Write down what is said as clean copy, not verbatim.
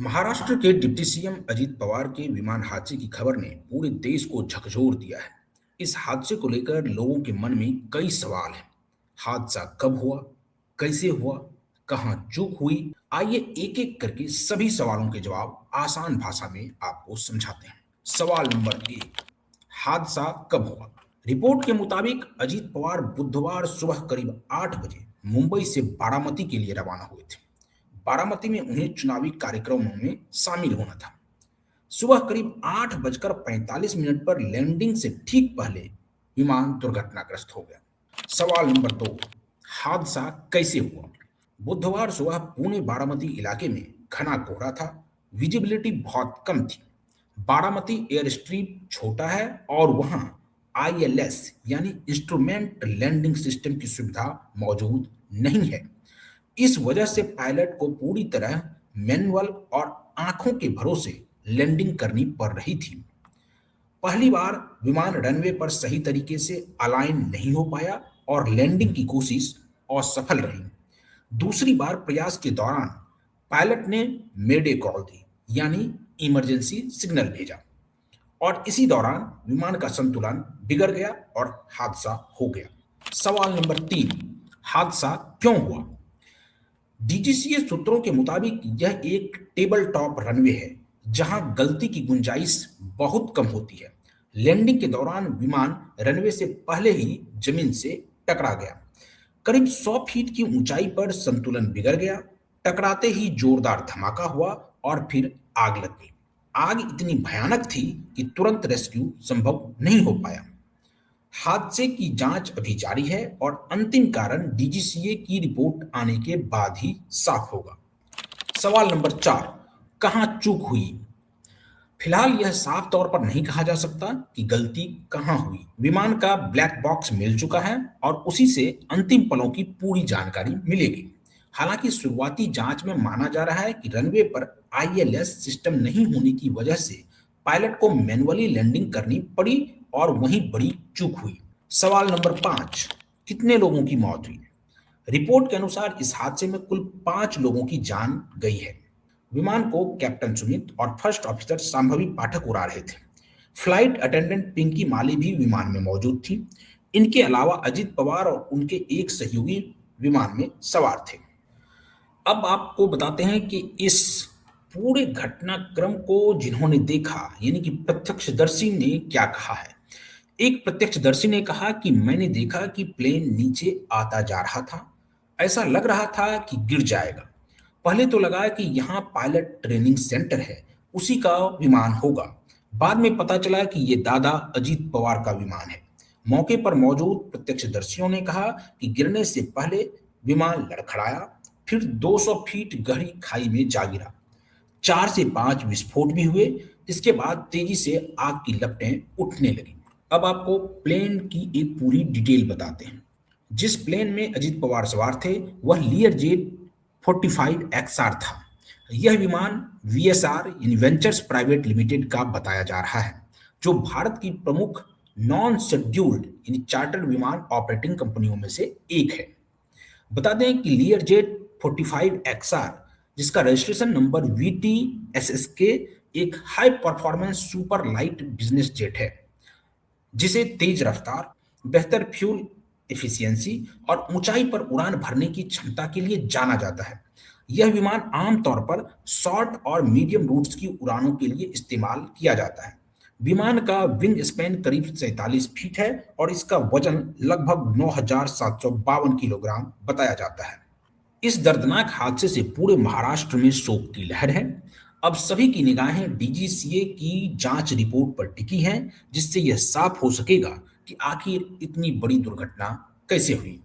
महाराष्ट्र के deputy CM Ajit Pawar के विमान हादसे की खबर ने पूरे देश को झकझोर दिया है। इस हादसे को लेकर लोगों के मन में कई सवाल हैं। हादसा कब हुआ, कैसे हुआ, कहां चूक हुई? आइए एक एक करके सभी सवालों के जवाब आसान भाषा में आपको समझाते हैं। सवाल नंबर एक, हादसा कब हुआ? रिपोर्ट के मुताबिक अजीत पवार बुधवार सुबह करीब 8 बजे मुंबई से बारामती के लिए रवाना हुए थे। बारामती में उन्हें चुनावी कार्यक्रमों में शामिल होना था। सुबह करीब 8 बजकर 45 मिनट पर लैंडिंग से ठीक पहले विमान दुर्घटनाग्रस्त हो गया। सवाल नंबर दो, हादसा कैसे हुआ? बुधवार सुबह पुणे बारामती इलाके में घना कोहरा था, विजिबिलिटी बहुत कम थी। बारामती एयर स्ट्रिप छोटा है और वहां आईएलएस यानी इंस्ट्रूमेंट लैंडिंग सिस्टम की सुविधा मौजूद नहीं है। इस वजह से पायलट को पूरी तरह मैनुअल और आंखों के भरोसे लैंडिंग करनी पड़ रही थी। पहली बार विमान रनवे पर सही तरीके से अलाइन नहीं हो पाया और लैंडिंग की कोशिश असफल रही। दूसरी बार प्रयास के दौरान पायलट ने मेडे कॉल दी यानी इमरजेंसी सिग्नल भेजा और इसी दौरान विमान का संतुलन बिगड़ गया और हादसा हो गया। सवाल नंबर तीन, हादसा क्यों हुआ? डीजीसीए सूत्रों के मुताबिक यह एक टेबल टॉप रनवे है जहां गलती की गुंजाइश बहुत कम होती है। लैंडिंग के दौरान विमान रनवे से पहले ही जमीन से टकरा गया। करीब 100 फीट की ऊंचाई पर संतुलन बिगड़ गया। टकराते ही जोरदार धमाका हुआ और फिर आग लग गई। आग इतनी भयानक थी कि तुरंत रेस्क्यू संभव नहीं हो पाया। हादसे की जांच अभी जारी है और अंतिम कारण डीजीसीए की रिपोर्ट आने के बाद ही साफ होगा। सवाल नंबर चार, कहां चूक हुई? फिलहाल यह साफ तौर पर नहीं कहा जा सकता कि गलती कहां हुई। विमान का ब्लैक बॉक्स मिल चुका है और उसी से अंतिम पलों की पूरी जानकारी मिलेगी। हालांकि शुरुआती जांच में माना जा रहा है कि रनवे पर आईएलएस सिस्टम नहीं होने की वजह से पायलट को मैनुअली लैंडिंग करनी पड़ी और वहीं बड़ी चूक हुई। सवाल नंबर पांच, कितने लोगों की मौत हुई? रिपोर्ट के अनुसार इस हादसे में कुल 5 लोगों की जान गई है। विमान को कैप्टन सुमित और फर्स्ट ऑफिसर संभवी पाठक उड़ा रहे थे। फ्लाइट अटेंडेंट पिंकी माली भी विमान में मौजूद थी। इनके अलावा अजीत पवार और उनके एक सहयोगी विमान में सवार थे। अब आपको बताते हैं कि इस पूरे घटनाक्रम को जिन्होंने देखा यानी कि प्रत्यक्षदर्शी ने क्या कहा है। एक प्रत्यक्षदर्शी ने कहा कि मैंने देखा कि प्लेन नीचे आता जा रहा था। ऐसा लग रहा था कि गिर जाएगा। पहले तो लगा कि यहाँ पायलट ट्रेनिंग सेंटर है, उसी का विमान होगा। बाद में पता चला कि ये दादा अजीत पवार का विमान है। मौके पर मौजूद प्रत्यक्षदर्शियों ने कहा कि गिरने से पहले विमान लड़खड़ाया, फिर 200 फीट गहरी खाई में जा गिरा। 4 से 5 विस्फोट भी हुए। इसके बाद तेजी से आग की लपटें उठने लगी। अब आपको प्लेन की एक पूरी डिटेल बताते हैं। जिस प्लेन में अजीत पवार सवार थे वह लियर जेट 45 एक्सआर था। यह विमान वीएसआर यानी वेंचर्स प्राइवेट लिमिटेड का बताया जा रहा है, जो भारत की प्रमुख नॉन शेड्यूल्ड यानी चार्टर्ड विमान ऑपरेटिंग कंपनियों में से एक है। बता दें कि लियर जेट 45 एक्सआर, जिसका रजिस्ट्रेशन नंबर VTSSK, एक high performance super light business jet है जिसे तेज रफ्तार, बेहतर फ्यूल एफिशिएंसी और ऊंचाई पर उड़ान भरने की क्षमता के लिए जाना जाता है। यह विमान आमतौर पर शॉर्ट और मीडियम रूट्स की उड़ानों के लिए इस्तेमाल किया जाता है। विमान का विंग स्पैन करीब 47 फीट है और इसका वजन लगभग 9,752 किलोग्राम बताया जाता है। इस दर्दनाक हादसे से पूरे महाराष्ट्र में शोक की लहर है। अब सभी की निगाहें डीजीसीए की जांच रिपोर्ट पर टिकी हैं, जिससे यह साफ हो सकेगा कि आखिर इतनी बड़ी दुर्घटना कैसे हुई।